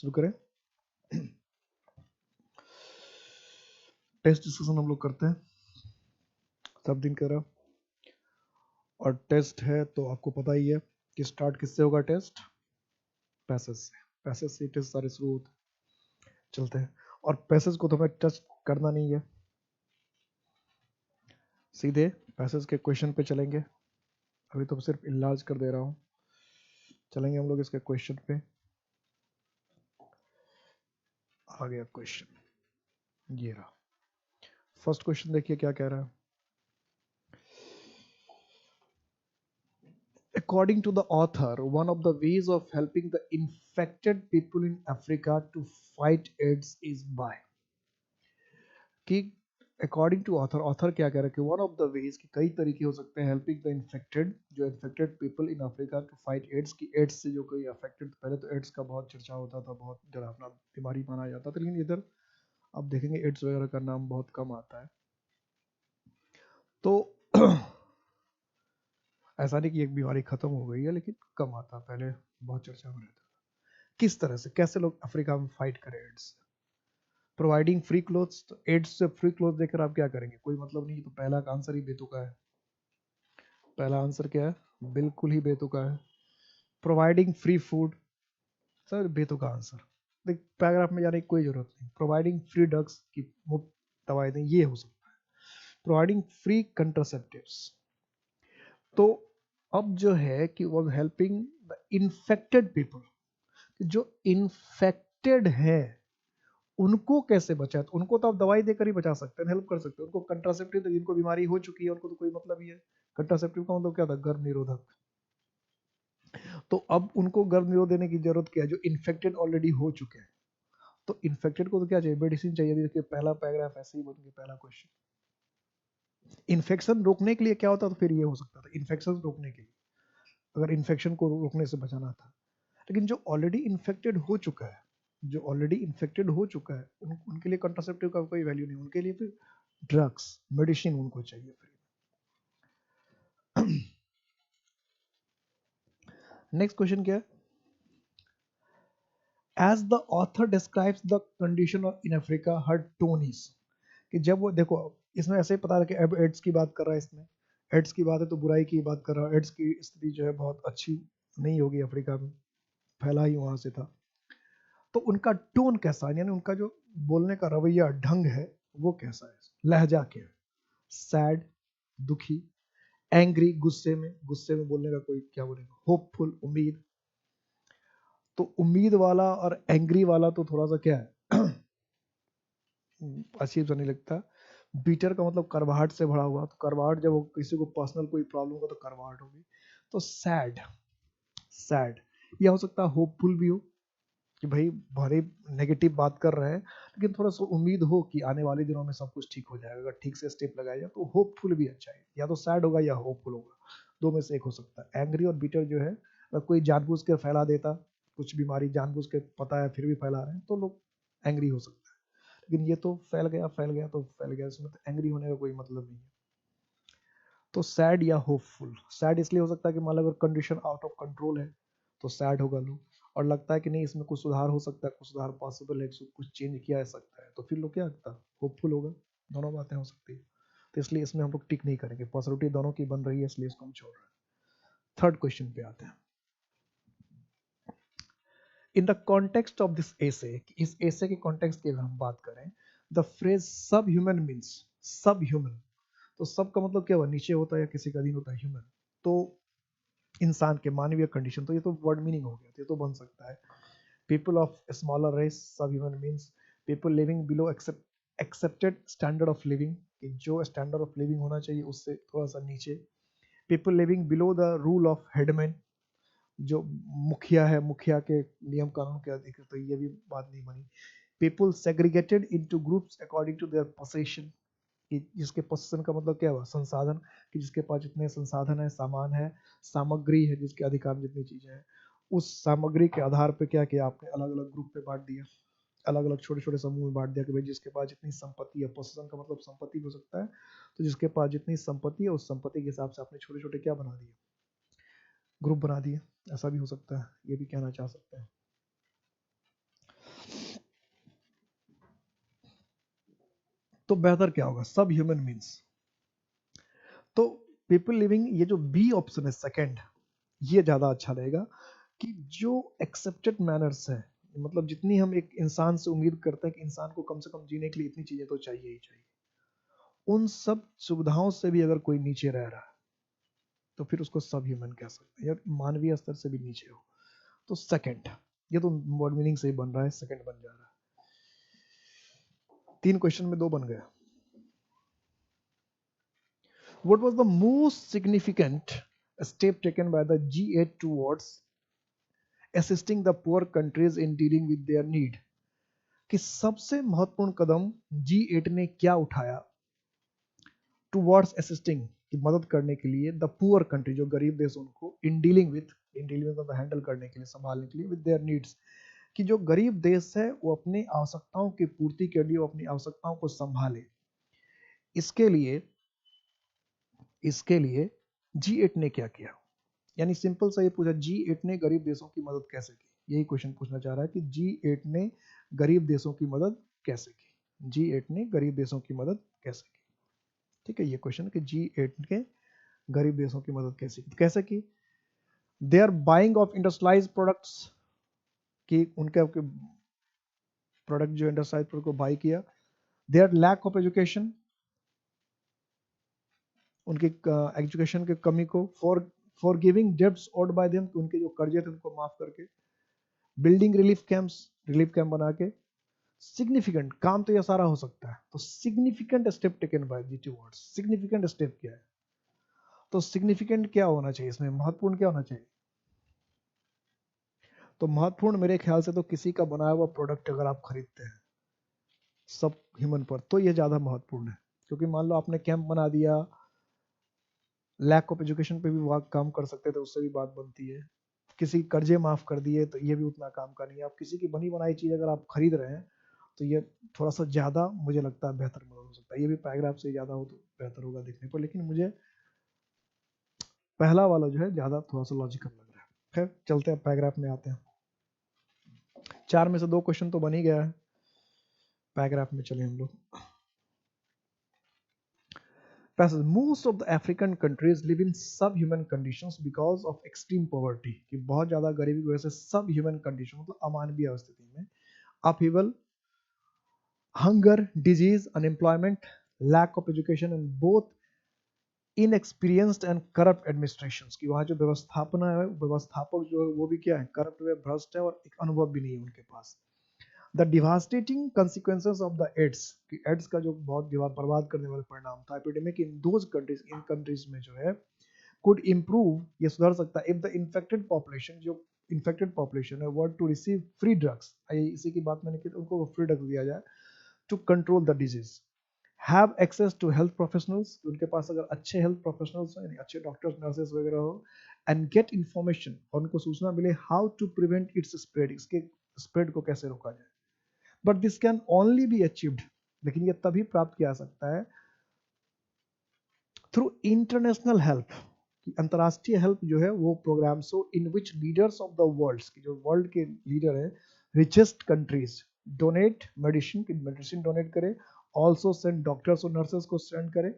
शुरू करें। Test discussion हम लोग करते हैं सब दिन कर रहा, और टेस्ट है तो आपको पता ही है कि स्टार्ट किससे होगा टेस्ट, पैसेज से। पैसेज से टेस्ट सारे शुरू होते चलते हैं, और पैसेज को तो हमें टच करना नहीं है, सीधे पैसेज के क्वेश्चन पे चलेंगे। अभी तो सिर्फ इलाज कर दे रहा हूँ, चलेंगे हम लोग इसके क्वेश्चन पे। आ गया क्वेश्चन, ये रहा फर्स्ट क्वेश्चन। देखिए क्या कह रहा है। According to the author, one of the ways of helping the infected people in Africa to fight AIDS is by कि अकॉर्डिंग टू ऑथर, ऑथर क्या कह रहा है कि वन ऑफ द वेज कि कई तरीके हो सकते हैं हेल्पिंग द इन्फेक्टेड, जो infected people in Africa to fight AIDS, की एड्स से जो कोई अफेक्टेड, पहले तो एड्स का बहुत चर्चा होता था, बहुत डरावना बीमारी माना जाता था, लेकिन इधर अब देखेंगे एड्स वगैरह का नाम बहुत कम आता है। तो ऐसा नहीं कि एक बीमारी खत्म हो गई है, लेकिन कम आता, पहले बहुत चर्चा में रहता। किस तरह से, कैसे लोग अफ्रीका में फाइट करें एड्स। प्रोवाइडिंग फ्री क्लोथ्स, तो एड्स से फ्री क्लोथ देकर आप क्या करेंगे, कोई मतलब नहीं। तो पहला का आंसर ही बेतुका है। पहला आंसर क्या है, बिल्कुल ही बेतुका है। प्रोवाइडिंग फ्री फूड, सर बेतुका आंसर। देख पैराग्राफ में जाने की कोई जरूरत नहीं। प्रोवाइडिंग फ्री ड्रग्स, की मुफ्त दवाई दें, ये हो सकता है। प्रोवाइडिंग फ्री कंट्रासेप्टिव्स, तो अब जो है कि वो हेल्पिंग द इन्फेक्टेड पीपल, जो इन्फेक्टेड है उनको कैसे बचाए। तो उनको तो आप दवाई देकर ही बचा सकते हैं, हेल्प कर सकते हैं। उनको कंट्रासेप्टिव, तो जिनको बीमारी हो चुकी है उनको तो कोई मतलब ही है। कंट्रासेप्टिव का मतलब क्या था, गर्भ निरोधक। तो अब उनको गर्भ निरोध देने की जरूरत क्या है, जो इन्फेक्टेड ऑलरेडी हो चुके हैं। तो इन्फेक्टेड को तो क्या चाहिए, मेडिसिन चाहिए। देखिए पहला पैराग्राफ ऐसे ही बन गया, पहला क्वेश्चन। इन्फेक्शन रोकने के लिए क्या होता, तो फिर ये हो सकता था इन्फेक्शन रोकने के लिए, अगर इन्फेक्शन को रोकने से बचाना था। लेकिन जो ऑलरेडी इन्फेक्टेड हो चुका है, जो ऑलरेडी इन्फेक्टेड हो चुका है, उनके लिए कंट्रासेप्टिव का कोई वैल्यू नहीं। उनके लिए फिर ड्रग्स, मेडिसिन उनको चाहिए फ्री। नेक्स्ट क्वेश्चन क्या है। As the author describes the condition in Africa, her tone is, कि जब वो देखो, इसमें ऐसे ही पता है कि अब एड्स की बात कर रहा है, इसमें एड्स की बात है तो बुराई की बात कर रहा है। एड्स की स्थिति जो है बहुत अच्छी नहीं होगी अफ्रीका में, फैला ही वहां से था। तो उनका टोन कैसा है, यानी उनका जो बोलने का रवैया ढंग है वो कैसा है, लहजा क्या है। सैड, दुखी, एंग्री, गुस्से में बोलने का कोई क्या बोलेगा, होपफुल, उम्मीद। तो उम्मीद वाला और एंग्री वाला तो थोड़ा सा क्या है अजीब सा नहीं लगता। बीटर का मतलब करवाहट से भरा हुआ, तो करवाहट जब किसी को पर्सनल कोई प्रॉब्लम होगा तो करवाहट होगी। तो सैड, सैड या हो सकता है होपफुल भी हो, कि भाई भले नेगेटिव बात कर रहे हैं लेकिन थोड़ा सा उम्मीद हो कि आने वाले दिनों में सब कुछ ठीक हो जाएगा, अगर ठीक से स्टेप लगाया जाए। तो होपफुल भी अच्छा है, या तो सैड होगा या होपफुल होगा, दो में से एक हो सकता है। एंग्री और बीटर जो है, अगर कोई जानबूझ के फैला देता कुछ बीमारी, जानबूझ के पता है फिर भी फैला रहे हैं, तो लोग एंग्री हो सकता है। लेकिन ये तो फैल गया तो फैल गया, इसमें तो एंग्री होने का कोई मतलब नहीं है। तो सैड या होपफुल। सैड इसलिए हो सकता है कि मान लो अगर कंडीशन आउट ऑफ कंट्रोल है तो सैड होगा लोग, और लगता है कि नहीं इसमें कुछ सुधार हो सकता है, कुछ सुधार पॉसिबल है, कुछ चेंज किया जा सकता है, तो फिर लोग क्या लगता है, होपफुल होगा। दोनों बातें हो सकती है, तो इसलिए इसमें हम लोग टिक नहीं करेंगे, पॉसिबिलिटी दोनों की बन रही है, इसलिए इसको हम छोड़ रहे हैं। थर्ड क्वेश्चन पे आते हैं। In the context of this एसे, इस एसे के कॉन्टेक्स्ट की अगर हम बात करें, द फ्रेज सब ह्यूमन मीन्स, सब ह्यूमन, तो सब का मतलब क्या हुआ, नीचे होता है या किसी का अधीन होता है, ह्यूमन। तो इंसान के, मानवीय कंडीशन, तो ये तो वर्ड मीनिंग हो गया, तो ये तो बन सकता है। पीपल ऑफ स्मॉलर रेस, सब human means people living below accepted standard of living, कि जो स्टैंडर्ड ऑफ लिविंग होना चाहिए उससे थोड़ा सा नीचे। People living below the rule of headman, जो मुखिया है, मुखिया के नियम कानून के अधिक, तो ये भी बात नहीं बनी। People segregated into groups according to their possession, कि जिसके पोसेशन का मतलब क्या हुआ, संसाधन, कि जिसके पास जितने संसाधन है, सामान है, सामग्री है, जिसके अधिकार में जितनी चीजें हैं, उस सामग्री के आधार पे क्या किया आपने, अलग अलग ग्रुप पे बांट दिया, अलग अलग छोटे छोटे समूह में बांट दिया, कि भाई जिसके पास जितनी संपत्ति है, पोसेशन का मतलब संपत्ति हो सकता है, तो जिसके पास जितनी संपत्ति है उस संपत्ति के हिसाब से आपने छोटे छोटे क्या बना दिए, ग्रुप बना दिए। ऐसा भी हो सकता है, ये भी कहना चाह सकते हैं। तो बेहतर क्या होगा? सब ह्यूमन मीन्स, तो पीपल लिविंग, ये जो बी ऑप्शन है सेकंड, ये ज्यादा अच्छा रहेगा कि जो एक्सेप्टेड मैनर्स है, मतलब जितनी हम एक इंसान से उम्मीद करते हैं कि इंसान को कम से कम जीने के लिए इतनी चीजें तो चाहिए ही चाहिए, उन सब सुविधाओं से भी अगर कोई नीचे रह रहा है तो फिर उसको सब ह्यूमन कह सकते हैं, या मानवीय स्तर से भी नीचे हो, तो सेकंड, ये तो वर्ड मीनिंग से ही बन रहा है, सेकंड बन जा रहा है। 3 क्वेश्चन में 2 बन गया। What was the most significant step taken by the G8 towards assisting the poor countries in dealing with their need? कि सबसे महत्वपूर्ण कदम G8 ने क्या उठाया टुवर्ड्स असिस्टिंग, की मदद करने के लिए, द पुअर कंट्री, जो गरीब देश, उनको इन डीलिंग विद मतलब हैंडल करने के लिए, संभालने के लिए, विद देयर नीड्स, कि जो गरीब देश है वो अपनी आवश्यकताओं की पूर्ति के लिए, वो अपनी आवश्यकताओं को संभाले, इसके लिए G8 ने क्या किया? यानी सिंपल सा ये पूछा, G8 ने गरीब देशों की मदद कैसे की, यही क्वेश्चन पूछना चाह रहा है कि G8 ने गरीब देशों की मदद कैसे की, G8 ने गरीब देशों की मदद कैसे की। ठीक है, ये क्वेश्चन कि G8 ने गरीब देशों की मदद कैसे की? They are buying of industrialise products, कि उनके प्रोडक्ट जो इंडस्ट्रियलाइज प्रोडक्ट को बाई किया। They are lack of education, उनकी एजुकेशन की कमी को, for giving debts owed by them, उनके जो कर्जे थे उनको माफ करके। बिल्डिंग रिलीफ कैंप बना के। सिग्निफिकेंट, काम तो ये सारा हो सकता है, तो significant step taken by G towards, significant step क्या है? तो सिग्निफिकेंट क्या होना चाहिए इसमें, महत्वपूर्ण क्या होना चाहिए? तो महत्वपूर्ण मेरे ख्याल से तो किसी का बनाया हुआ प्रोडक्ट अगर आप खरीदते हैं सब ह्यूमन पर, तो ये ज्यादा महत्वपूर्ण है, क्योंकि मान लो आपने कैंप बना दिया, लैक ऑफ एजुकेशन पे भी वहाँ काम कर सकते थे, उससे भी बात बनती है। किसी कर्जे माफ कर दिए तो ये भी उतना काम का नहीं है। आप किसी की बनी बनाई चीज अगर आप खरीद रहे हैं तो ये थोड़ा सा ज्यादा मुझे लगता है बेहतर मदद हो सकता है। ये भी पैराग्राफ से ज्यादा हो तो बेहतर होगा देखने पर, लेकिन मुझे पहला वाला जो है ज्यादा थोड़ा सा लॉजिकल लग रहा है। खैर चलते हैं पैराग्राफ में आते हैं। 4 में से 2 क्वेश्चन तो बन ही गया है, पैराग्राफ में चले हम लोग। Passage, most of the African countries live in subhuman conditions because of extreme poverty, कि बहुत ज़्यादा गरीबी की वजह से subhuman condition मतलब अमानवीय स्थिति में, upheaval, hunger, disease, unemployment, lack of education and both inexperienced and corrupt administrations, कि वहाँ जो व्यवस्थापना है, व्यवस्थापक जो है वो भी क्या है, करप्ट है, भ्रष्ट है, और एक अनुभव भी नहीं है उनके पास। The devastating consequences of the AIDS, कि एड्स का जो बहुत बर्बाद करने वाला परिणाम था, एपिडेमिक इन दोज कंट्रीज, इन कंट्रीज में जो है, कुड इम्प्रूव, ये सुधर सकता है, इफ द इन्फेक्टेड पॉपुलेशन, जो इन्फेक्टेड पॉपुलेशन है, were to receive free drugs, इसी की बात मैंने की, उनको फ्री ड्रग्स दिया जाए to control the disease. Have access to health professionals, उनके पास अगर अच्छे हेल्थ प्रोफेशनल्स हो, यानी अच्छे डॉक्टर्स नर्सेस वगैरह हो, एंड गेट इन्फॉर्मेशन, और उनको सूचना मिले, how to prevent its spread, इसके स्प्रेड को कैसे रोका जाए। But this can only be achieved, लेकिन ये तभी प्राप्त किया जा सकता है थ्रू इंटरनेशनल हेल्प, अंतरराष्ट्रीय हेल्प जो है वो प्रोग्राम्स हो, in which leaders of the world, की जो वर्ल्ड के लीडर है, रिचेस्ट कंट्रीज डोनेट मेडिसिन, की मेडिसिन डोनेट करे, ऑल्सो सेंड डॉक्टर्स और नर्सेस को सेंड करे।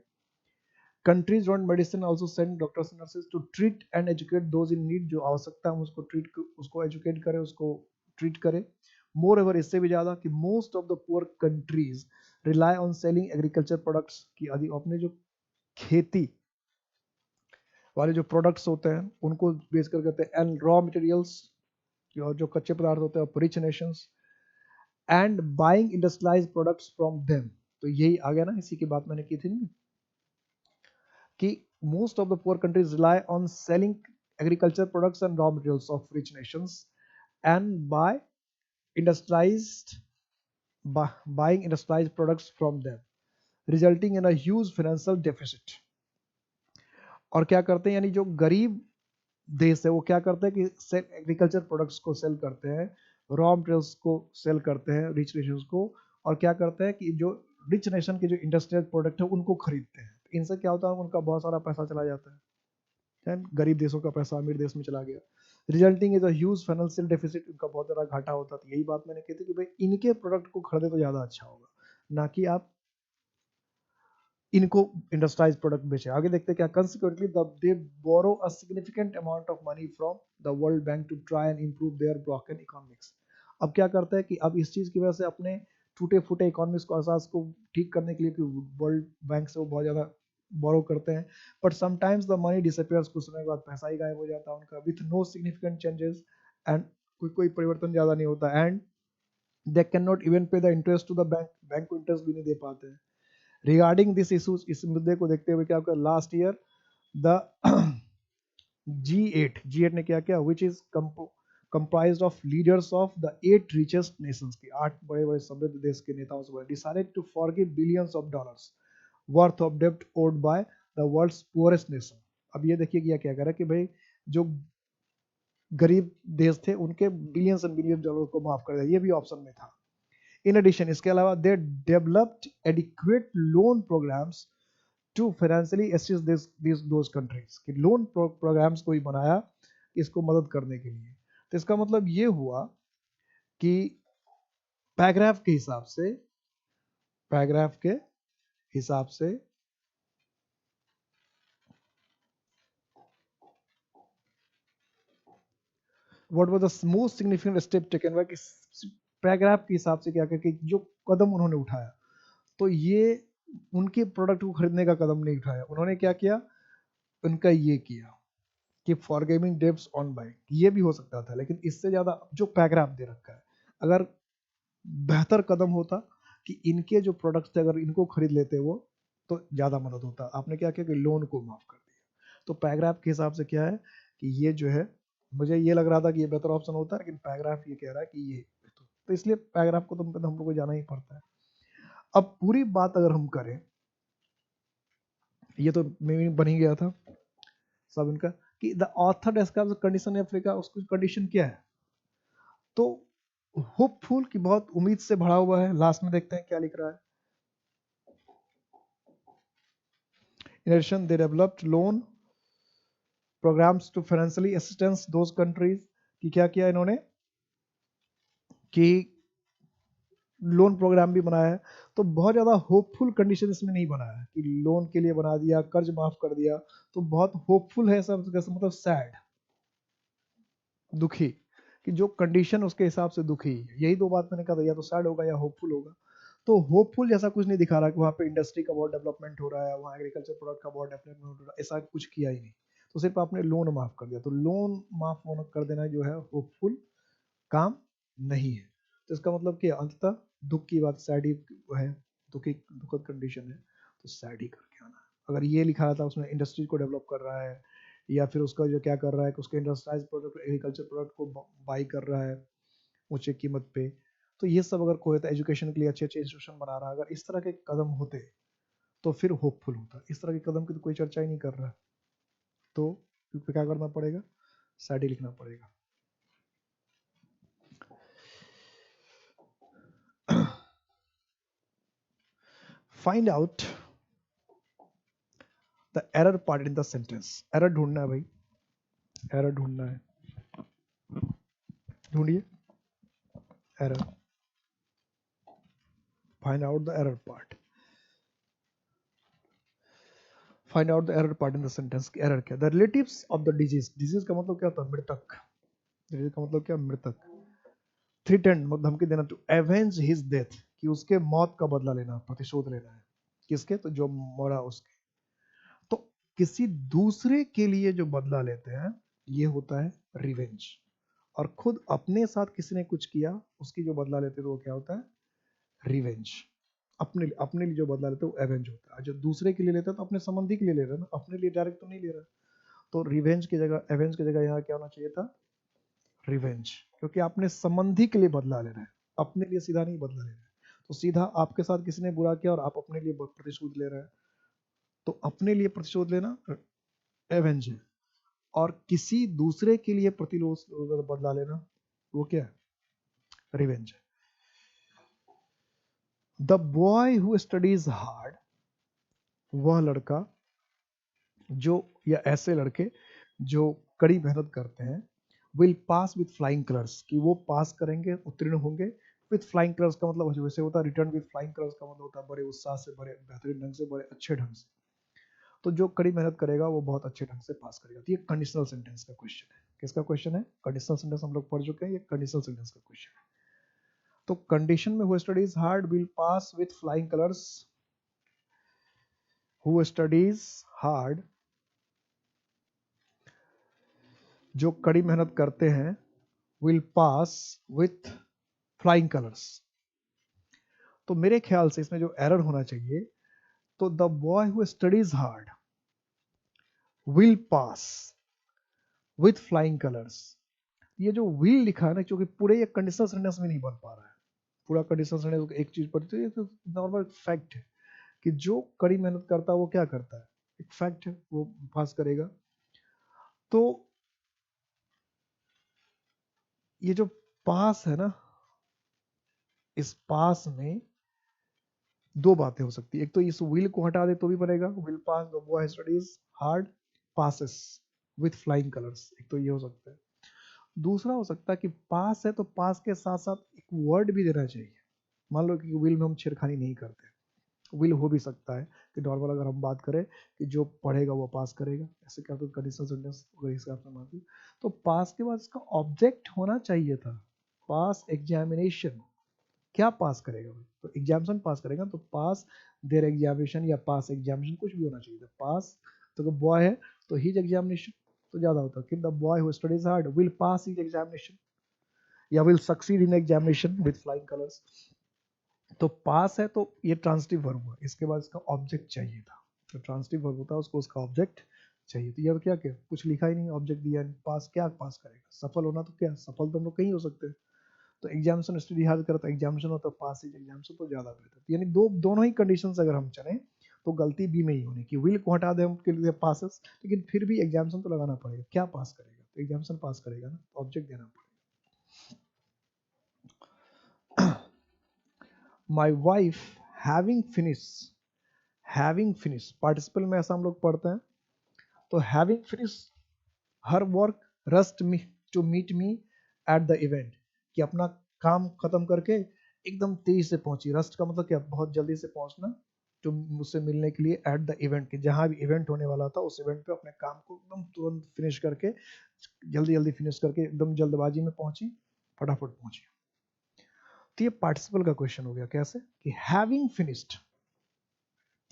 Countries donate medicine, also send doctors and nurses to treat and educate those in need, जो आवश्यकता है उसको ट्रीट, उसको एजुकेट करे, उसको ट्रीट करे। मोर एवर, इससे भी ज्यादा, कि most of the poor countries rely on selling agriculture products, की आदि अपने जो खेती वाले जो प्रोडक्ट्स होते हैं उनको बेच कर करते हैं, एंड रॉ मटेरियल्स, और जो कच्चे पदार्थ होते हैं rich nations, and buying industrialised products from them. तो यही आ गया ना, इसी की बात मैंने की थी कि most of the poor countries rely on selling agriculture products and raw materials of rich nations and buy industrialised buying industrialized products from them, resulting in a huge financial deficit। और क्या करते हैं, यानी जो गरीब देश है वो क्या करते हैं कि एग्रीकल्चर प्रोडक्ट्स को सेल करते हैं, रॉ मटेरियल्स को सेल करते हैं रिच नेशंस को, और क्या करते हैं कि जो रिच नेशन के जो इंडस्ट्रियल प्रोडक्ट है उनको खरीदते हैं। इनसे क्या होता है, उनका बहुत सारा पैसा चला जाता है, गरीब देशों का पैसा अमीर देश में चला गया, resulting is a huge financial deficit, उनका बहुत ज़्यादा घाटा होता है। तो यही बात मैंने की थी कि भाई इनके प्रोडक्ट को खरीदे तो ज़्यादा अच्छा होगा, ना कि आप इनको इंडस्ट्राइज प्रोडक्ट बेचे। आगे देखते हैं क्या, consequently they borrow a significant amount of money from the World Bank to try and improve their broken economics. अब क्या करता है कि अब इस चीज की वजह से अपने टूटे फूटे इकोनॉमिक्स को असास को ठीक करने के लिए वर्ल्ड बैंक से वो बहुत ज्यादा बोरो करते हैं, but sometimes the money disappears, कुछ समय के बाद पैसा ही गायब हो जाता है उनका, with no significant changes, and कोई परिवर्तन ज्यादा नहीं होता, and they can not even pay the interest to the bank, bank को इंटरेस्ट भी नहीं दे पाते हैं। रिगार्डिंग दिस इशूज, इस मुद्दे को देखते हुए क्या होगा, लास्ट ईयर द G8 ने क्या किया, which is comprised of leaders of the 8 richest nations की 8 बड़े समृद्ध देश के नेताओं से बोला, decided to forgive billions of dollars worth of debt owed by the world's poorest nation। अब ये देखिए क्या क्या कह रहा है कि भाई जो गरीब देश थे उनके बिलियंस एंड बिलियन डॉलर को माफ कर दिया, ये भी ऑप्शन में था। इन एडिशन, इसके अलावा they developed adequate loan programmes to financially assist this those countries, कि लोन प्रोग्राम्स को ही बनाया इसको मदद करने के लिए। तो इसका मतलब ये हुआ कि पैराग्राफ के हिसाब से, पैराग्राफ के हिसाब से what was the most significant step taken bye, paragraph के हिसाब से क्या क्या कि जो कदम उन्होंने उठाया, तो ये उनके प्रोडक्ट को खरीदने का कदम नहीं उठाया, उन्होंने क्या किया, उनका ये किया कि फॉरगिविंग डेब्ट्स ऑन बाइंग, ये भी हो सकता था, लेकिन इससे ज्यादा जो पैराग्राफ दे रखा है, अगर बेहतर कदम होता कि इनके जो प्रोडक्ट्स थे अगर इनको खरीद लेते वो, तो ज्यादा मदद होता। आपने क्या किया कि लोन को माफ कर दिया। तो पैराग्राफ के हिसाब से क्या है कि ये जो है, मुझे ये लग रहा था कि ये बेहतर ऑप्शन होता है, लेकिन पैराग्राफ ये कह रहा है कि ये, तो इसलिए पैराग्राफ को तो हम लोग को जाना ही पड़ता है। अब पूरी बात अगर हम करें, ये तो मीनिंग बन ही गया था सब इनका, कि the author describes condition of Africa, उसकी कंडीशन क्या है, तो होपफुल की बहुत उम्मीद से भरा हुआ है। लास्ट में देखते हैं क्या लिख रहा है, in addition they developed loan programmes to financially assistance those countries, कि क्या किया इन्होंने कि लोन प्रोग्राम भी बनाया है। तो बहुत ज्यादा होपफुल कंडीशन इसमें नहीं बनाया है कि लोन के लिए बना दिया, कर्ज माफ कर दिया, तो बहुत होपफुल है सब, मतलब सैड, दुखी, कि जो कंडीशन उसके हिसाब से दुखी, यही दो बात मैंने कहा था, या तो सैड होगा या होपफुल होगा। तो होपफुल जैसा कुछ नहीं दिखा रहा कि वहाँ पे इंडस्ट्री का बहुत डेवलपमेंट हो रहा है, वहाँ एग्रीकल्चर प्रोडक्ट का बहुत डेवलपमेंट हो रहा है, ऐसा कुछ किया ही नहीं। तो सिर्फ आपने लोन माफ कर दिया, तो लोन माफ कर देना जो है होपफुल काम नहीं है। तो इसका मतलब कि अंततः दुख की बात, सैड ही है, दुखद कंडीशन है, तो सैड ही करके आना। अगर ये लिखा था उसमें इंडस्ट्री को डेवलप कर रहा है, या फिर उसका जो क्या कर रहा है कि उसके इंडस्ट्राइज प्रोडक्ट, एग्रीकल्चर प्रोडक्ट को बाई कर रहा है ऊंचे कीमत पे, तो ये सब अगर कोई होता, एजुकेशन के लिए अच्छे अच्छे इंस्टीट्यूशन बना रहा है, अगर इस तरह के कदम होते तो फिर होपफुल होता। इस तरह के कदम की तो कोई चर्चा ही नहीं कर रहा, तो क्या करना पड़ेगा, सैड ही लिखना पड़ेगा। Find out the error part in the sentence, error ढूंढना है भाई, एरर ढूंढना है, ढूंढिए error, find out the error part, find out the error part in the sentence. Error क्या, the relatives of the disease, disease का मतलब क्या होता है, मृतक, डिजीज का मतलब क्या, मृतक। थ्रेटन मतलब धमकी देना, टू एवेंज हिज डेथ, कि उसके मौत का बदला लेना, प्रतिशोध लेना है, किसके, तो जो मरा उसके। तो किसी दूसरे के लिए जो बदला लेते हैं ये होता है रिवेंज, और खुद अपने साथ किसी ने कुछ किया उसकी जो बदला लेते हैं तो वो क्या होता है, रिवेंज। अपने लिए जो बदला लेते हैं वो एवेंज होता है, जो दूसरे के लिए लेता है तो अपने संबंधी के लिए ले रहा है ना, अपने लिए डायरेक्ट तो नहीं ले रहा। तो रिवेंज की जगह, एवेंज की जगह यहाँ क्या होना चाहिए था, रिवेंज, क्योंकि आपने संबंधी के लिए बदला लेना है, अपने लिए सीधा नहीं बदला लेना है। तो सीधा आपके साथ किसी ने बुरा किया और आप अपने लिए प्रतिशोध ले रहे हैं, तो अपने लिए प्रतिशोध लेना एवेंज है, और किसी दूसरे के लिए प्रतिशोध बदला लेना वो क्या है, रिवेंज है। The boy who studies hard, वह लड़का जो, या ऐसे लड़के जो कड़ी मेहनत करते हैं, will pass with flying colours, कि वो पास करेंगे, उत्तीर्ण होंगे विथ फ्लाइंग कलर्स का मतलब वैसे होता है, रिटर्न विथ फ्लाइंग कलर्स का मतलब होता है बड़े उत्साह से, बड़े बेहतरीन ढंग से, बड़े अच्छे ढंग से। तो जो कड़ी मेहनत करेगा वो बहुत अच्छे ढंग से पास करेगा। तो ये कंडीशनल सेंटेंस का क्वेश्चन है। किसका क्वेश्चन है? कंडीशनल सेंटेंस हम लोग पढ़ चुके हैं, ये कंडीशनल सेंटेंस का क्वेश्चन है। तो कंडीशन में who studies hard will pass with flying colours, who studies hard, जो कड़ी मेहनत करते हैं, will pass with flying colours. तो मेरे ख्याल से इसमें जो एरर होना चाहिए, तो the boy who studies hard will pass with flying colours. ये जो विल लिखा है ना, क्योंकि पूरे ये कंडीशनल सेंटेंस में नहीं बन पा रहा है। पूरा कंडीशनल सेंटेंस एक चीज पर, तो ये तो नॉर्मल फैक्ट है कि जो कड़ी मेहनत करता है वो क्या करता है, एक फैक्ट है, वो पास करेगा। तो ये जो पास है ना, इस पास में दो बातें हो सकती है। एक तो इस विल को हटा दे तो भी बनेगा, will pass the boy studies hard passes with flying colours, एक तो ये हो सकता है। दूसरा हो सकता है कि पास है तो पास के साथ साथ एक वर्ड भी देना चाहिए। मान लो कि विल में हम छेड़खानी नहीं करते, विल हो भी सकता है कि नॉर्मल अगर हम बात करें कि जो पढ़ेगा वो पास करेगा, ऐसे क्या तो कंडीशनल सेंटेंस अगर इस हिसाब से मानते, तो पास के बाद इसका ऑब्जेक्ट होना चाहिए था, पास एग्जामिनेशन। क्या पास करेगा भाई? तो एग्जामिनेशन पास करेगा, तो पास देयर एग्जामिनेशन या पास एग्जामिनेशन कुछ भी होना चाहिए था। पास तो बॉय है तो हिज एग्जामिनेशन तो ज्यादा होता है कि the boy who studies hard will pass his examination या will succeed in examination with flying colours. तो पास है तो ये ट्रांसिटिव वर्ब हुआ, इसके बाद इसका ऑब्जेक्ट चाहिए था। तो ट्रांसिटिव वर्ब होता है उसको उसका ऑब्जेक्ट चाहिए। तो ये क्या क्या कुछ लिखा ही नहीं, ऑब्जेक्ट दिया नहीं, पास क्या पास करेगा? सफल होना तो क्या, सफल तो हम लोग कहीं हो सकते हैं। तो एग्जामिनेशन स्टडी हार्ड करता एग्जामिनेशन होता पास ही एग्जामिनेशन तो ज्यादा बेहतर। यानी दोनों ही कंडीशंस अगर हम चले तो गलती बी में ही होनी कि विल को हटा दे हम के लिए पासेस, लेकिन फिर भी एग्जामिनेशन तो लगाना पड़ेगा। क्या पास करेगा? तो एग्जामिनेशन पास करेगा ना, ऑब्जेक्ट देना पड़ेगा। My wife having finish participle में ऐसा हम लोग पढ़ते हैं। तो having finish her work rushed me to meet me at the event, कि अपना काम खत्म करके एकदम तेजी से पहुंची। रस्ट का मतलब क्या, बहुत जल्दी से पहुंचना, तो मुझसे मिलने के लिए एट द इवेंट, कि जहां भी इवेंट होने वाला था उस इवेंट पे अपने काम को एकदम तुरंत फिनिश करके, जल्दी जल्दी फिनिश करके एकदम जल्दबाजी में पहुंची, फटाफट पहुंची। तो ये पार्टिसिपल का क्वेश्चन हो गया। कैसे? कि हैविंग फिनिश्ड,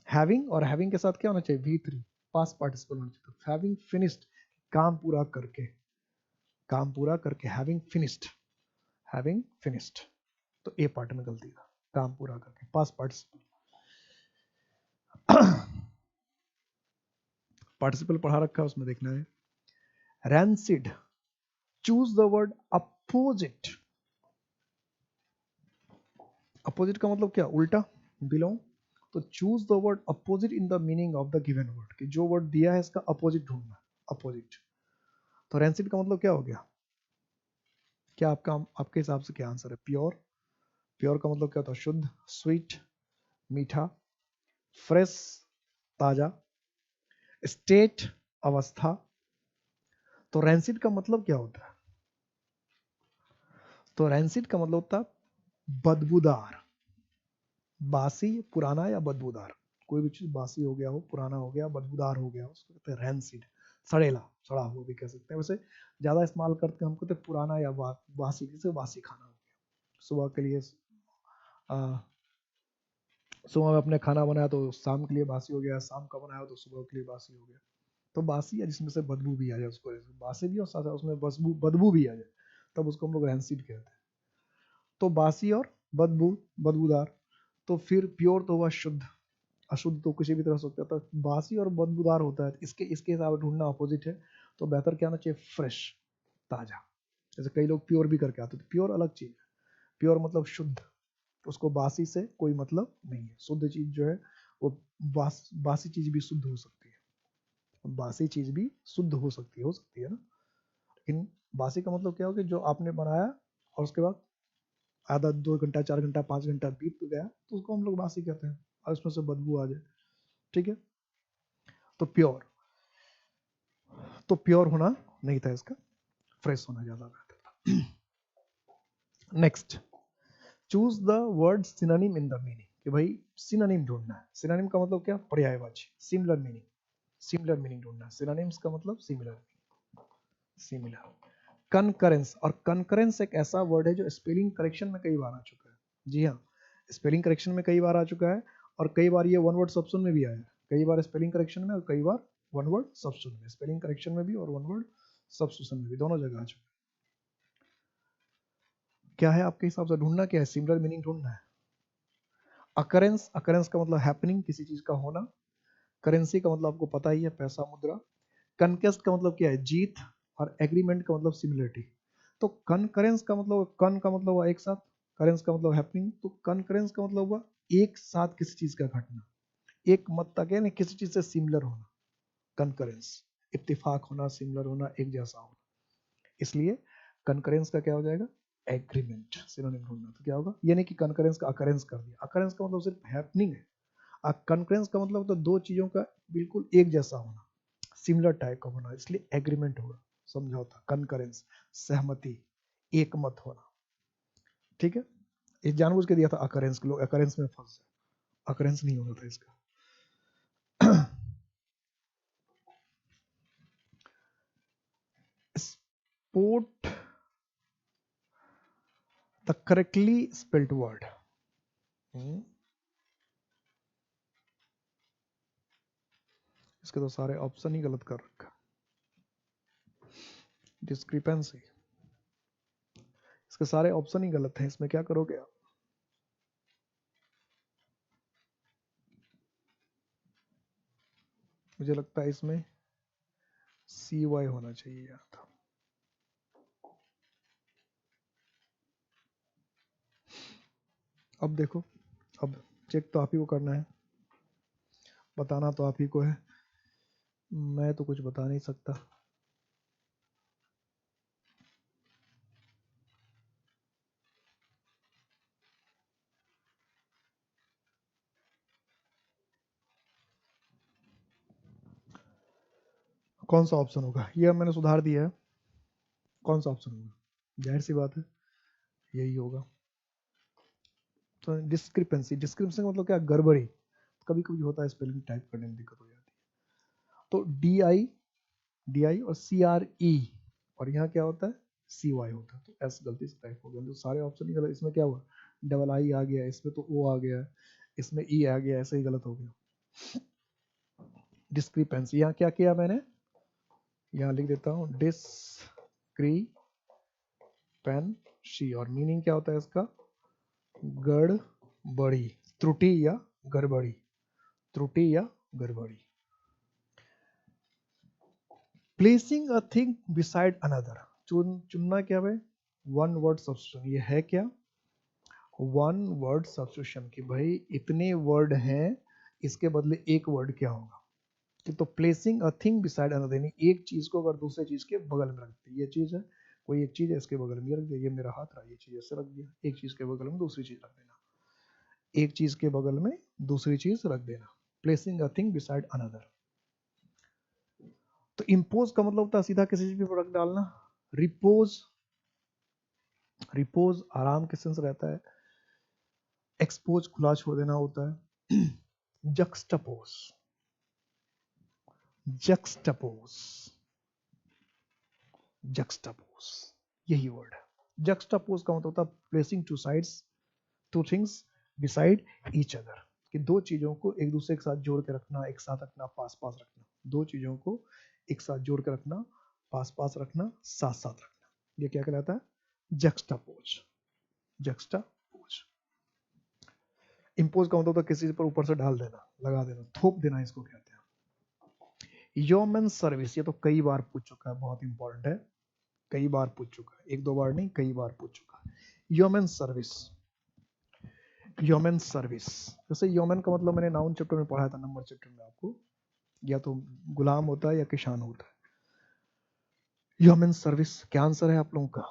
हैविंग और हैविंग के साथ क्या होना चाहिए? V3 पास्ट पार्टिसिपल होना चाहिए। तो हैविंग फिनिश्ड काम पूरा करके, काम पूरा करके हैविंग फिनिश्ड। तो ए पार्ट में गलती था, काम पूरा करके पास्ट पार्टिसिपल। पार्टिसिपल पढ़ा रखा है उसमें देखना है। Rancid, choose the word opposite. Opposite का मतलब क्या? उल्टा, बिलोंग। तो choose the word opposite in the meaning of the given word, कि जो वर्ड दिया है इसका अपोजिट ढूंढना, अपोजिट। तो रैंसिड का मतलब क्या हो गया? क्या आपके हिसाब से क्या आंसर है? प्योर, प्योर का मतलब क्या होता है? शुद्ध, स्वीट मीठा, फ्रेश ताजा, स्टेट अवस्था। तो रैंसिड का मतलब क्या होता है? तो रैंसिड का मतलब होता है बदबूदार, बासी, पुराना या बदबूदार। कोई भी चीज बासी हो गया हो, पुराना हो गया, बदबूदार हो गया, उसको कहते हैं रैंसिड। सड़ेला, सड़ा हुआ भी कह सकते हैं। वैसे ज्यादा इस्तेमाल करते हैं हम कहते हैं पुराना या बासी, जैसे बासी खाना हो गया। सुबह के लिए सुबह में अपने खाना बनाया तो शाम के लिए बासी हो गया, शाम का बनाया तो सुबह के लिए बासी हो गया। तो बासी है जिसमें से बदबू भी आ जाए, उसको बासी भी और साथ उसमें बदबू भी आ जाए, तब उसको हम लोग रैंसिड कहते हैं। तो बासी और बदबू, बदबूदार। तो फिर प्योर तो हुआ शुद्ध, अशुद्ध तो किसी भी तरह से होता है। बासी और बदबूदार होता है, इसके इसके हिसाब से ढूंढना अपोजिट है। तो बेहतर क्या होना चाहिए? फ्रेश, ताजा। जैसे कई लोग प्योर भी करके आते हैं, तो प्योर अलग चीज है। प्योर मतलब शुद्ध, उसको बासी से कोई मतलब नहीं है। शुद्ध चीज जो है वो बासी चीज भी शुद्ध हो सकती है, बासी चीज भी शुद्ध हो सकती है ना। लेकिन बासी का मतलब क्या हो कि जो आपने बनाया और उसके बाद आधा 2 घंटा 4 घंटा 5 घंटा बीत गया तो उसको हम लोग बासी कहते हैं, और उसमें से बदबू आ जाए। ठीक है, तो प्योर, तो प्योर होना नहीं था इसका, फ्रेश होना ज्यादा बेहतर था। Next, choose the word synonym in the meaning, कि भाई सिनोनिम ढूंढना है। सिनोनिम का मतलब क्या? पर्यायवाची, सिमिलर मीनिंग। सिमिलर मीनिंग ढूंढना है। सिनोनिम्स का मतलब सिमिलर, सिमिलर। कनकरेंस, और कनकरेंस एक ऐसा वर्ड है जो स्पेलिंग करेक्शन में कई बार आ चुका है। जी हाँ, स्पेलिंग करेक्शन में कई बार आ चुका है, और कई बार ये वन वर्ड सब्स्टिट्यूशन में भी आया है। कई बार स्पेलिंग करेक्शन में और कई बार वन वर्ड सब्स्टिट्यूशन में। स्पेलिंग करेक्शन में भी और वन वर्ड सब्स्टिट्यूशन में भी, दोनों जगह आ चुका है। क्या है आपके हिसाब से? ढूंढना क्या है? सिमिलर मीनिंग ढूंढना है। अकरेंस, अकरेंस का मतलब हैपनिंग, किसी चीज का होना। करेंसी का मतलब आपको पता ही है, पैसा, मुद्रा। कनकेस्ट का मतलब क्या है? जीत। और एग्रीमेंट का मतलब सिमिलरिटी। तो कनकरेंस का मतलब, कन का मतलब हुआ एक साथ, करेंस का मतलब हैपनिंग, तो कनकरेंस का मतलब हुआ एक साथ किसी चीज का घटना, एक मत तक, यानी किसी चीज से सिमिलर होना। कनकरेंस, इत्तेफाक होना, सिमिलर होना, एक जैसा होना। इसलिए कनकरेंस का क्या हो जाएगा? एग्रीमेंट। सिनोनिम ढूंढना तो क्या होगा? यानी कि कनकरेंस का अकरेंस कर दिया। अकरेंस का मतलब सिर्फ हैपनिंग है, और कनकरेंस का मतलब तो दो चीजों का बिल्कुल एक जैसा होना, सिमिलर टाइप का होना, इसलिए एग्रीमेंट होगा, समझौता। कनकरेंस, सहमति, एक मत होना। ठीक है, ये जानबूझ के दिया था अकरेंस, लोग अकरेंस में फंस जाए, अकरेंस नहीं होना था इसका। Sport the correctly spelled word. इसके तो सारे ऑप्शन ही गलत कर रखा। डिस्क्रिपेंसी, इसके सारे ऑप्शन ही गलत हैं, इसमें क्या करोगे आप? मुझे लगता है इसमें CY होना चाहिए यार था। अब देखो, अब चेक तो आप ही को करना है, बताना तो आप ही को है, मैं तो कुछ बता नहीं सकता। कौन सा ऑप्शन होगा? ये मैंने सुधार दिया है। कौन सा ऑप्शन होगा? जाहिर सी बात है यही होगा। तो डिस्क्रिपेंसी, डिस्क्रिपेंसी का मतलब क्या? गड़बड़ी। कभी कभी होता है, स्पेलिंग टाइप करने में दिक्कत हो जाती है। तो डी आई और CRE, और यहाँ क्या होता है? CY होता है, तो S गलती से टाइप हो गया, तो सारे ऑप्शन ही गलत। इसमें क्या हुआ? डबल आई आ गया, इसमें तो O आ गया, इसमें E आ गया, ऐसे ही गलत हो गया। डिस्क्रिपेंसी, यहाँ क्या किया मैंने? यहाँ लिख देता हूँ डिस्क्रिपेंसी, और मीनिंग क्या होता है इसका? गड़बड़ी, त्रुटि या गड़बड़ी, त्रुटि या गड़बड़ी। Placing a thing beside another, चुनना क्या है? One word substitution. ये है क्या? वन वर्ड सब्स्टिट्यूशन, कि भाई इतने वर्ड हैं, इसके बदले एक वर्ड क्या होगा? तो placing a thing beside another, यानी एक चीज को अगर दूसरे चीज के बगल में रख दी। ये चीज है, कोई एक चीज है, इसके बगल में रख दिया। ये मेरा हाथ रहा, ये चीज ऐसे रख दिया। एक चीज के बगल में दूसरी चीज रख देना, एक चीज के बगल में दूसरी चीज रख देना। Placing a thing beside another. तो इम्पोज का मतलब होता है सीधा किसी चीज पर रख डालना। रिपोज, रिपोज आराम के सेंस रहता है। एक्सपोज खुला छोड़ देना होता है। जक्सटपोज, जक्सटपोज, जक्सटपोज, यही वर्ड है। जक्सटपोज का मतलब होता है placing two sides, two things beside each other, कि दो चीजों को एक दूसरे के साथ जोड़ के रखना, एक साथ रखना, पास पास रखना। दो चीजों को एक साथ जोड़ के रखना, पास पास रखना, साथ साथ रखना, ये क्या कहलाता है? जक्सटापोज, जक्सटापोज। इम्पोज का मतलब तो किसी पर ऊपर से डाल देना, लगा देना, थोप देना, इसको कहते हैं। ह्यूमन सर्विस, ये तो कई बार पूछ चुका है, बहुत इंपॉर्टेंट है, कई बार पूछ चुका है, एक दो बार नहीं, कई बार पूछ चुका है। ह्यूमन सर्विस, ह्यूमन सर्विस, जैसे ह्यूमन का मतलब मैंने नाउन चैप्टर में पढ़ाया था, नंबर चैप्टर में आपको, या तो गुलाम होता है या किसान होता है। ह्यूमन सर्विस, क्या आंसर है आप लोगों का?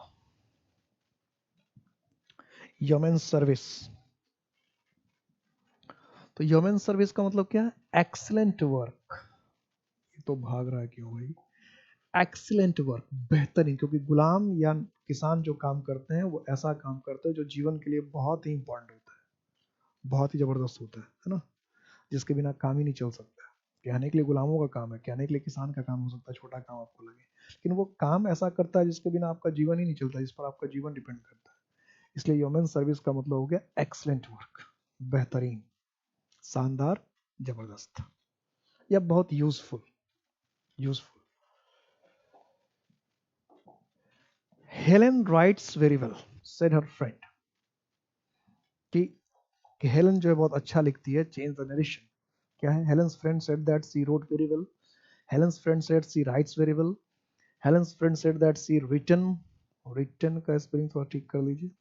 Human service. तो ह्यूमन सर्विस का मतलब क्या है? Excellent work. ये तो भाग रहा है क्यों भाई? एक्सीलेंट वर्क, बेहतरीन, क्योंकि गुलाम या किसान जो काम करते हैं वो ऐसा काम करते हैं जो जीवन के लिए बहुत ही इंपॉर्टेंट होता है, बहुत ही जबरदस्त होता है ना, जिसके बिना काम ही नहीं चल सकता। कहने के लिए गुलामों का काम है, कहने के लिए किसान का काम हो सकता है छोटा काम आपको लगे, लेकिन वो काम ऐसा करता है जिसके बिना आपका जीवन ही नहीं चलता, जिस पर आपका जीवन डिपेंड करता है। इसलिए ह्यूमन सर्विस का मतलब हो गया एक्सलेंट वर्क, बेहतरीन, शानदार, जबरदस्त, या बहुत useful. Useful. Helen rights very well, said her friend, कि हेलेन जो है बहुत अच्छा लिखती है, चेंज द नरेशन। क्या है? Helen's friend said that she wrote very well, Helen's friend said she writes very well, Helen's friend said that she written, written का स्पेलिंग थोड़ा ठीक कर लीजिए,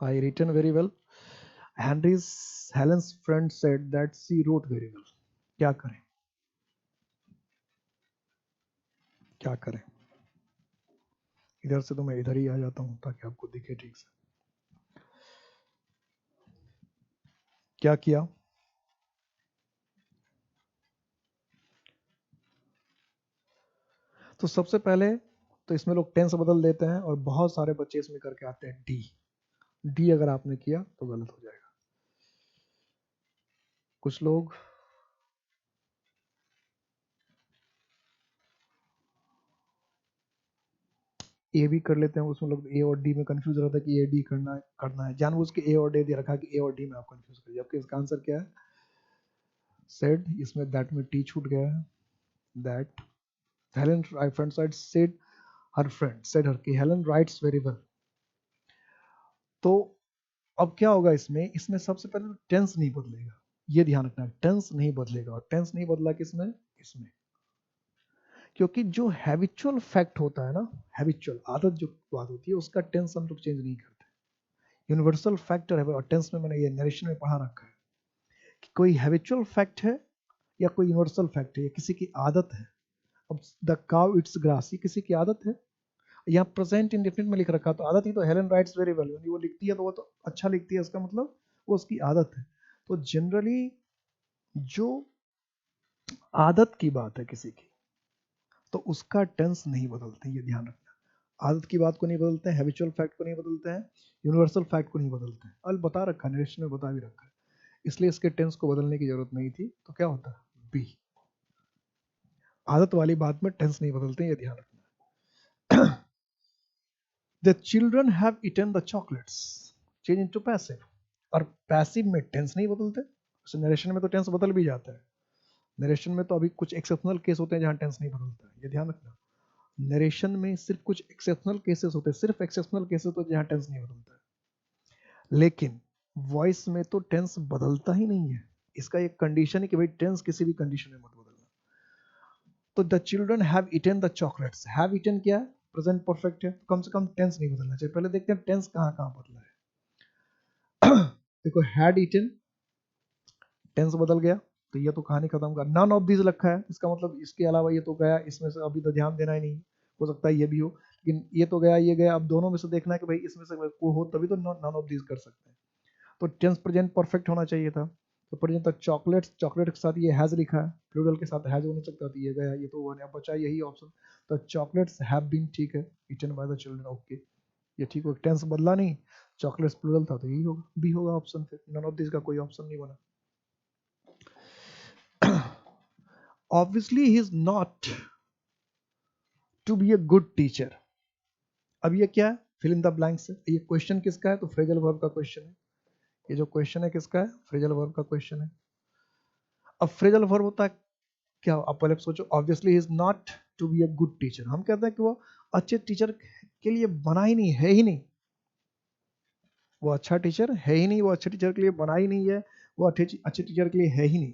I written very well. Henry's Helen's friend said that she wrote very well. क्या करें, क्या करें? इधर से तो मैं इधर ही आ जाता हूं ताकि आपको दिखे ठीक से। क्या किया? तो सबसे पहले तो इसमें लोग टेंस बदल देते हैं और बहुत सारे बच्चे इसमें करके आते हैं डी। डी अगर आपने किया तो गलत हो जाएगा। कुछ लोग ए भी कर लेते हैं, उसमें लोग ए और डी में कंफ्यूज रहता है कि ए डी करना है, जानबूझ के ए और डी दे रखा है कि ए और डी में आप कंफ्यूज करिए, जबकि इसका आंसर क्या है? सेड, इसमें दैट में टी छूट गया है। That Helen friend side said her friend said her, कि हेलन राइट्स वेरी वेल। तो अब क्या होगा इसमें? इसमें सबसे पहले टेंस नहीं बदलेगा, ये ध्यान रखना, टेंस नहीं बदलेगा। और टेंस नहीं बदला किसमें? इसमें, क्योंकि जो हैबिचुअल फैक्ट होता है ना, हैबिचुअल आदत जो बात होती है, उसका टेंस हम लोग चेंज नहीं करते। यूनिवर्सल फैक्टर है, और टेंस में मैंने ये नरेशन में पढ़ा रखा है कि कोई हैबिचुअल फैक्ट है या कोई यूनिवर्सल फैक्ट है, या किसी की आदत है। अब द काउ इट्स ग्रास, ये किसी की आदत है, यहाँ प्रेजेंट इंडेफिनिट में लिख रखा, तो आदत ही तो हेलन राइट्स वेरी वेल, वो लिखती है तो वो तो अच्छा लिखती है, इसका मतलब वो उसकी आदत है। तो जनरली जो आदत की बात है किसी की, तो उसका टेंस नहीं बदलते, ये ध्यान रखना। आदत की बात को नहीं बदलते हैं, हैबिचुअल फैक्ट को नहीं बदलते हैं, यूनिवर्सल फैक्ट को नहीं बदलते हैं। और बता रखा है, नरेशन में बता भी रखा है, इसलिए इसके टेंस को बदलने की जरूरत नहीं थी। तो क्या होता है? बी। आदत वाली बात में टेंस नहीं बदलते, ये ध्यान रखना। The children have eaten the chocolates, change into passive. और पैसिव में टेंस नहीं बदलते, नरेशन में तो टेंस बदल भी जाता है। नरेशन में तो अभी कुछ एक्सेप्शनल केस होते हैं जहां टेंस नहीं बदलता है, ये ध्यान रखना। नरेशन में सिर्फ कुछ एक्सेप्शनल केसेस होते हैं, सिर्फ एक्सेप्शनल केसेस तो जहां टेंस नहीं बदलता है, लेकिन वॉइस में तो टेंस बदलता ही नहीं है। इसका एक कंडीशन है कि भाई टेंस किसी भी कंडीशन में मत बदलना। तो the children have eaten the chocolates, have eaten क्या है? प्रेजेंट परफेक्ट है, तो कम से कम टेंस नहीं बदलना चाहिए। पहले देखते हैं टेंस कहाँ कहाँ बदला है। देखो, हैड ईटन, टेंस बदल गया, तो ये तो कहानी खत्म कर। नन ऑफ दीज रखा है, इसका मतलब इसके अलावा ये तो गया, इसमें से अभी तो ध्यान देना ही नहीं, हो सकता है ये भी हो, लेकिन ये तो गया, ये गया, अब दोनों में से देखना है कि भाई इसमें से को हो, तभी तो नन ऑफ दीज कर सकते हैं। तो टेंस प्रेजेंट परफेक्ट होना चाहिए था। तो प्रेजेंट तक चॉकलेट्स, चॉकलेट के साथ ये हैज लिखा है, प्लूरल के साथ हैज हो नहीं सकता, तो ये गया, ये तो अब बचा यही ऑप्शन। तो चॉकलेट्स हैव बीन, ठीक है, eaten by the children, okay, ये ठीक हो, टेंस बदला नहीं, चॉकलेट्स प्लूरल था, तो यही होगा, बी होगा ऑप्शन, फिर नन ऑफ दिस का कोई ऑप्शन नहीं बना। Obviously he is not to be a good teacher। अब ये क्या है? फिल इन द ब्लैंक्स है। ये क्वेश्चन किसका है? तो फ्रेजल वर्ब का क्वेश्चन है। ये जो क्वेश्चन है किसका है? फ्रेजल वर्ब का क्वेश्चन है। अब फ्रेजल वर्ब होता है क्या? आप पहले सोचो, obviously he is not to be a good teacher. हम कहते हैं कि वो अच्छे टीचर के लिए बना ही नहीं, है ही नहीं, वो अच्छा टीचर है ही नहीं, वो अच्छे टीचर के लिए बना ही नहीं है, वो अच्छे टीचर के लिए है ही नहीं।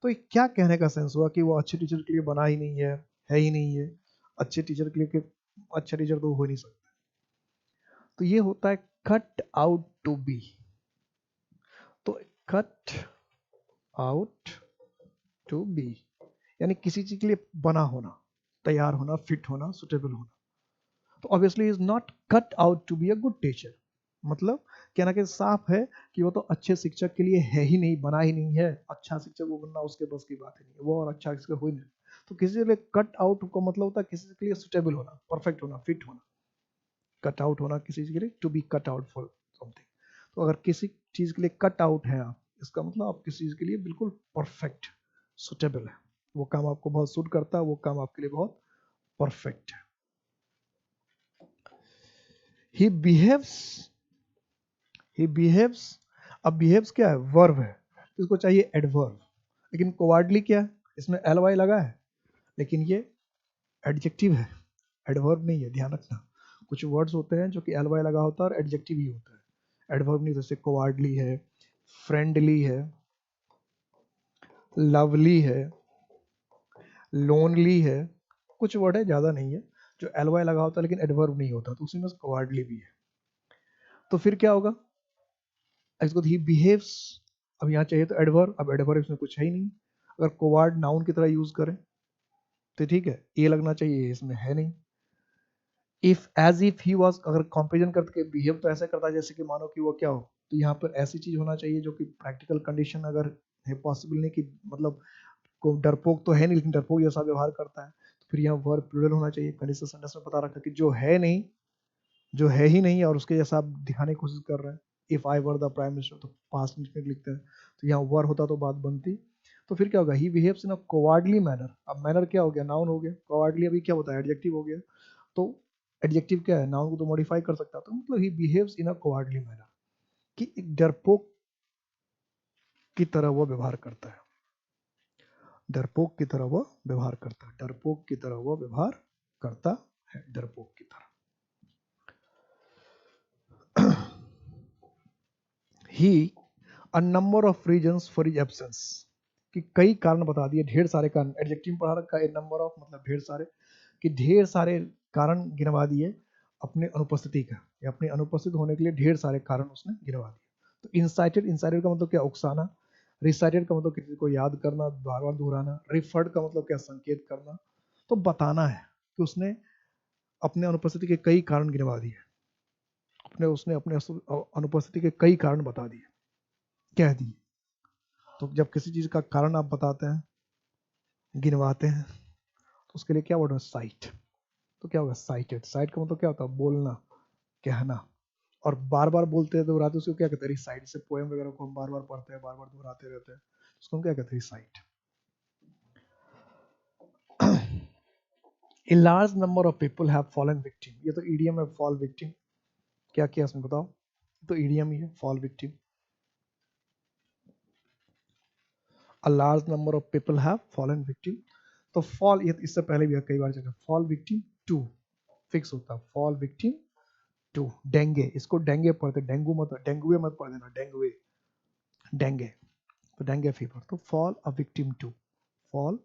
तो ये क्या कहने का सेंस हुआ कि वो अच्छे टीचर के लिए बना ही नहीं है ही नहीं है, अच्छे टीचर के लिए, अच्छा टीचर तो हो नहीं सकता। तो ये होता है कट आउट टू बी। तो कट आउट टू बी यानी किसी चीज के लिए बना होना, तैयार होना, फिट होना, सुटेबल होना। तो obviously is not cut out to be a good teacher. मतलब कहना कि साफ है कि वो तो अच्छे शिक्षक के लिए है ही नहीं, बना ही नहीं है। अच्छा शिक्षक वो बनना उसके बस की बात ही नहीं है, वो और अच्छा शिक्षक हो ही नहीं। तो किसी के लिए कट आउट का मतलब होता है किसी के लिए सुटेबल होना, परफेक्ट होना, फिट होना। कट आउट होना किसी के लिए, to be cut out for something. तो अगर किसी चीज के लिए कट आउट है आप, इसका मतलब आप किसी चीज के लिए बिल्कुल परफेक्ट, सुटेबल है, वो काम आपको बहुत सूट करता है, वो काम आपके लिए बहुत परफेक्ट है। ही बिहेव्स, ही बिहेव्स, अब बिहेव्स क्या है, वर्ब है, इसको चाहिए एडवर्ब। लेकिन कोवार्डली क्या है, इसमें एल वाई लगा है, लेकिन ये एडजेक्टिव है, एडवर्ब नहीं है, ध्यान रखना। कुछ वर्ड्स होते हैं जो कि एल वाई लगा होता है और एडजेक्टिव ही होता है, एडवर्ब नहीं। जैसे कोवार्डली है, फ्रेंडली है, लवली है, लोनली है, कुछ वर्ड है, ज्यादा नहीं है, जो एल वाई लगा होता है लेकिन एडवर्ब नहीं होता, तो उसी में कोवार्डली भी है। तो फिर क्या होगा, इसको ही बिहेव्स, अब यहाँ चाहिए तो एडवर्ब, अब एडवर्ब इसमें कुछ है ही नहीं। अगर कोवार्ड नाउन की तरह यूज करें तो ठीक है, ये लगना चाहिए, इसमें है नहीं। If as if he was, अगर कंपेरिजन करके बिहेव तो ऐसे करता है जैसे कि मानो कि वो क्या हो, तो यहाँ पर ऐसी चीज होना चाहिए जो कि प्रैक्टिकल कंडीशन अगर है, पॉसिबल नहीं कि मतलब को डरपोक तो है नहीं लेकिन डरपोक जैसा व्यवहार करता है, तो फिर यहाँ वर्ब प्लूरल होना चाहिए। कंडीशन सेंटेंस में पता रखा कि जो है नहीं, जो है ही नहीं और उसके जैसा आप दिखाने की कोशिश कर रहे हैं। If I were the prime minister, तो पास्ट में लिखते हैं, तो यहाँ वर होता तो बात बनती। तो फिर क्या होगा, he behaves in a कोवार्डली manner. अब मैनर क्या हो गया, नाउन हो गया, कोवार्डली अभी क्या होता है, एडजेक्टिव हो गया। तो एडजेक्टिव क्या है, नाउन को तो मॉडिफाई कर सकता है, तो मतलब he behaves in a कोवार्डली manner, कि एक डरपोक की तरह वो व्यवहार करता है, डरपोक की तरह वो व्यवहार करता है, डरपोक की तरह वो व्यवहार करता है, डरपोक की तरह। He a number of reasons for his absence, कि कई कारण बता दिए, ढेर सारे कारण, एडजेक्टिव पढ़ा रखा है, नंबर ऑफ मतलब ढेर सारे, कि ढेर सारे कारण गिनवा दिए अपने अनुपस्थिति का, या अपने अनुपस्थित होने के लिए ढेर सारे कारण उसने गिनवा दिए। तो इंसाइटेड, इंसाइटेड का मतलब क्या, उकसाना। रिसाइटेड का मतलब किसी को याद करना, बार बार दोहराना। रिफर्ड का मतलब क्या, संकेत करना। तो बताना है कि उसने अपने अनुपस्थिति के कई कारण गिनवा दिए, उसने अपने अनुपस्थिति के कई कारण बता दिए, कह दिए। तो जब किसी चीज का कारण आप बताते हैं, गिनवाते हैं, तो उसके लिए क्या वर्ड है, साइट। तो क्या होगा, साइटेड। साइट का मतलब क्या होता है, बोलना, कहना। और बार बार बोलते हैं दोहराते, उसको क्या कहते हैं, रिसाइट। से पोएम वगैरह को हम बार बार पढ़ते हैं, बार बार दोहराते रहते हैं, उसको हम क्या कहते हैं, recite. A large number of people have fallen victim, ये तो ईडीएम है, फॉल विक्टिम। क्या किया इसमें बताओ, तो ईडीएम ही है, fall victim. A large number of people have fallen victim, तो फॉल, ये इससे पहले भी कई बार चला, फॉल विक्टिम टू फिक्स होता है, फॉल विक्टिम टू। डेंगे, इसको डेंगे पढ़ते, डेंगू मत, डेंगुए मत पढ़ देना, डेंगुए, डेंगे, तो डेंगे फीवर। तो fall a victim to, fall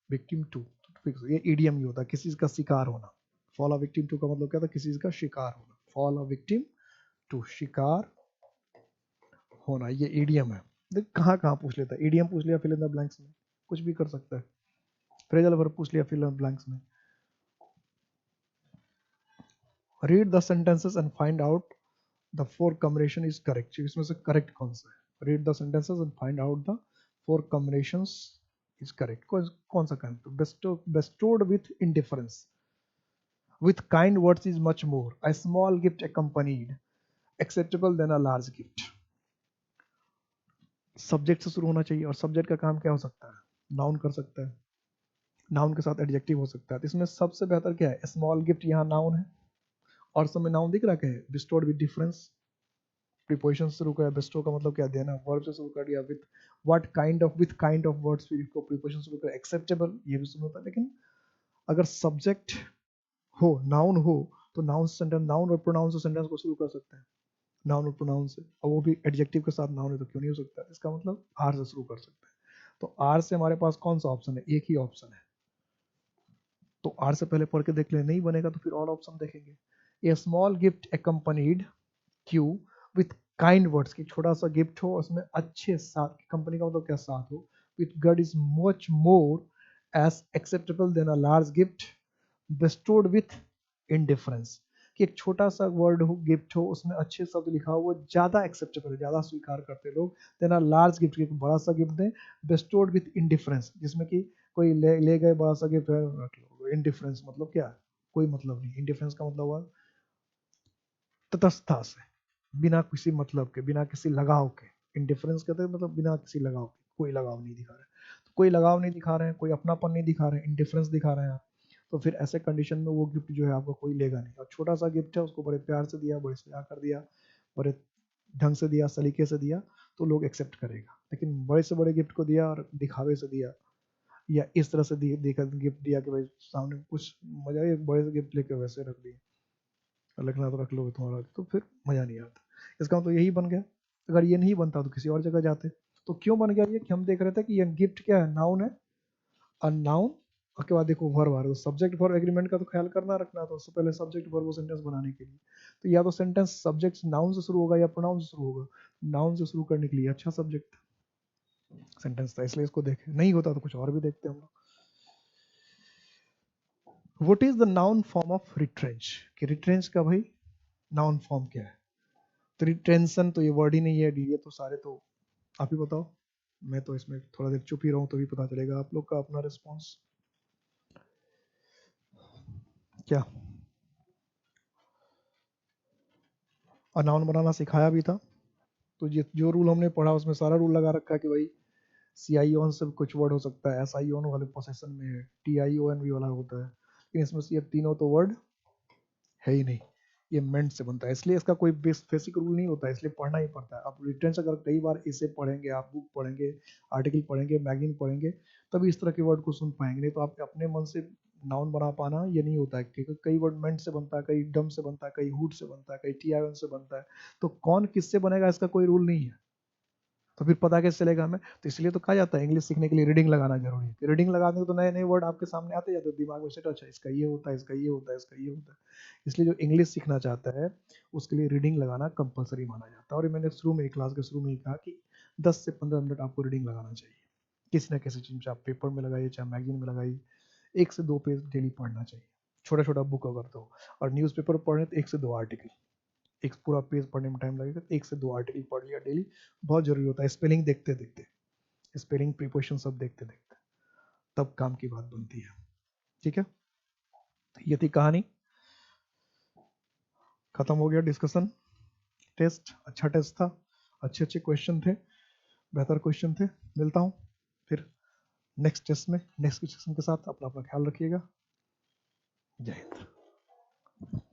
victim to, fix. ये ईडीएम ही होता है, किसी का शिकार होना। फॉल अ विक्टिम टू का मतलब क्या था, किसी का शिकार होना, फॉल अ विक्टिम टू, शिकार होना, ये ईडीएम है। देख कहाँ कहाँ पूछ लेता है, ईडीएम पूछ लिया फिल इन द ब्लैंक्स में, कुछ भी कर सकता है। फ्रेजल वर्ब पूछ लिया फिल इन द ब्लैंक्स में। Read the sentences and find out the four combination is correct, इसमें से करेक्ट कौन सा है। Read the sentences and find out the four combinations is correct, कौन सा correct, bestowed with indifference, with kind words is much more, a small gift accompanied, acceptable than a large gift। Subject से शुरू होना चाहिए, और subject का काम क्या हो सकता है, नाउन कर सकता है, नाउन के साथ एडजेक्टिव हो सकता है। तो इसमें सबसे बेहतर क्या है, स्मॉल गिफ्ट, यहाँ नाउन है, और सब में नाउन दिख रहा है, bestowed with difference, प्रीपोजिशन से शुरू किया, बेस्टो का मतलब क्या, देना, वर्ब से शुरू कर दिया, with what kind of, with kind of words, फिर इसको प्रीपोजिशन शुरू कर, एक्सेप्टेबल, ये भी शुरू होता है। लेकिन अगर सब्जेक्ट हो, नाउन हो, तो नाउन सेंटेंस, नाउन और प्रोनाउन से सेंटेंस को शुरू कर सकते हैं, नाउन और प्रोनाउन से, और वो भी एडजेक्टिव के साथ, नाउन है तो क्यों नहीं हो सकता, इसका मतलब आर से शुरू कर सकते हैं। तो आर से हमारे पास कौन सा ऑप्शन है, एक ही ऑप्शन है, तो आर से पहले पढ़ के देख ले, नहीं बनेगा तो फिर और ऑप्शन देखेंगे। ए स्मॉल गिफ्ट accompanied क्यू विथ काइंड वर्ड्स, की छोटा सा गिफ्ट हो, उसमें अच्छे साथ, कंपनी का मतलब क्या, साथ हो, with good is much more as acceptable than a large gift bestowed with indifference, कि एक छोटा सा वर्ड हो, गिफ्ट हो, उसमें अच्छे शब्द लिखा हो, वो ज्यादा एक्सेप्टेबल है, ज्यादा स्वीकार करते लोग, देन अ लार्ज गिफ्ट, एक बड़ा सा गिफ्ट दें bestowed विथ इनडिफरेंस, जिसमें कि कोई ले गए बड़ा सा गिफ्ट रख लो। इंडिफरेंस मतलब क्या है? कोई मतलब नहीं। इंडिफरेंस का मतलब हुआ तटस्थता से, बिना किसी मतलब के, बिना किसी लगाव के। इंडिफरेंस कहते हैं मतलब बिना किसी लगाव के, कोई लगाव नहीं दिखा रहे। तो कोई लगाव नहीं दिखा रहे हैं, कोई अपनापन नहीं दिखा रहे हैं, इंडिफरेंस दिखा रहे हैं आप, तो फिर ऐसे कंडीशन में वो गिफ्ट जो है आपको कोई लेगा नहीं। और छोटा सा गिफ्ट है, उसको बड़े प्यार से दिया, बड़े स्नेह कर दिया, बड़े ढंग से दिया, सलीके से दिया, तो लोग एक्सेप्ट करेगा। लेकिन बड़े से बड़े गिफ्ट को दिया और दिखावे से दिया, या इस तरह से देकर गिफ्ट दिया कि भाई सामने कुछ मजा ही, एक बड़े से गिफ्ट लेके वैसे रख दिए, रखना तो रख लोगे तुम्हारा, तो फिर मजा नहीं आता। इसका मतलब यही बन गया। अगर ये नहीं बनता तो किसी और जगह जाते। तो क्यों बन गया ये, कि हम देख रहे थे कि ये गिफ्ट क्या है, नाउन है, और नाउन, उसके बाद देखो वर्ब आ रहा है, सब्जेक्ट वर्ब एग्रीमेंट का तो ख्याल करना रखना, तो उससे पहले सब्जेक्ट वर्ब वो सेंटेंस बनाने के लिए, तो या तो सेंटेंस सब्जेक्ट नाउन से शुरू होगा या प्रोनाउन से शुरू होगा। नाउन से शुरू करने के लिए अच्छा सब्जेक्ट सेंटेंस था, इसलिए इसको देखे। नहीं होता तो कुछ और भी देखते हम लोग। What is the noun form of retrench, कि रिट्रेंच का भाई नाउन फॉर्म क्या है? तो रिटेंशन तो ये वर्ड ही नहीं है, ये तो सारे तो आप ही बताओ। मैं तो इसमें थोड़ा देर चुप ही रहूं तो भी पता चलेगा आप लोग का अपना रिस्पॉन्स क्या। और नाउन बनाना सिखाया भी था, तो ये जो रूल हमने पढ़ा उसमें सारा रूल लगा रखा है कि भाई सी आई ओन से कुछ वर्ड हो सकता है, एस आई ओन वाले पोसेशन में है, टी आई ओ एन भी वाला होता है, लेकिन इसमें से ये तीनों तो वर्ड है ही नहीं। ये मेंट से बनता है, इसलिए इसका कोई बेसिक रूल नहीं होता है, इसलिए पढ़ना ही पड़ता है। आप रिटर्न अगर कई बार इसे पढ़ेंगे, आप बुक पढ़ेंगे, आर्टिकल पढ़ेंगे, मैगजीन पढ़ेंगे, तभी इस तरह के वर्ड को सुन पाएंगे। नहीं तो आप अपने मन से नाउन बना पाना ये नहीं होता है, क्योंकि कई वर्ड मेंट से बनता है, कई डम से बनता है, कई हुड से बनता है, कई टी आई से बनता है। तो कौन किससे बनेगा इसका कोई रूल नहीं है। तो फिर पता कैसे चलेगा हमें? तो इसलिए तो कहा जाता है इंग्लिश सीखने के लिए रीडिंग लगाना जरूरी है। रीडिंग लगाने को तो नए नए वर्ड आपके सामने आते जाते, दिमाग में सेट, अच्छा इसका ये होता है, इसका ये होता है, इसका ये होता है। इसलिए जो इंग्लिश सीखना चाहता है उसके लिए रीडिंग लगाना कंपलसरी माना जाता है। और मैंने शुरू में क्लास के शुरू में ही कहा कि 10 से 15 मिनट आपको रीडिंग लगाना चाहिए, किसी न किसी चीज, चाहे पेपर में लगाइए, चाहे मैगजीन में लगाइए। 1 से 2 पेज डेली पढ़ना चाहिए, छोटा छोटा बुक अगर तो। और न्यूज़पेपर पढ़ें तो 1 से 2 आर्टिकल, एक पूरा पेज पढ़ने में टाइम लगेगा, 1 से 2 आर्टिकल पढ़ लिया डेली, बहुत जरूरी होता है। स्पेलिंग देखते देखते, स्पेलिंग प्रीपोजिशन सब देखते देखते, तब काम की बात बनती है। ठीक है, ये थी कहानी, खत्म हो गया डिस्कशन। टेस्ट अच्छा टेस्ट था, अच्छे अच्छे क्वेश्चन थे, बेहतर क्वेश्चन थे। मिलता हूँ फिर नेक्स्ट टेस्ट में, नेक्स्ट क्वेश्चन के साथ। अपना अपना ख्याल रखिएगा। जय हिंद।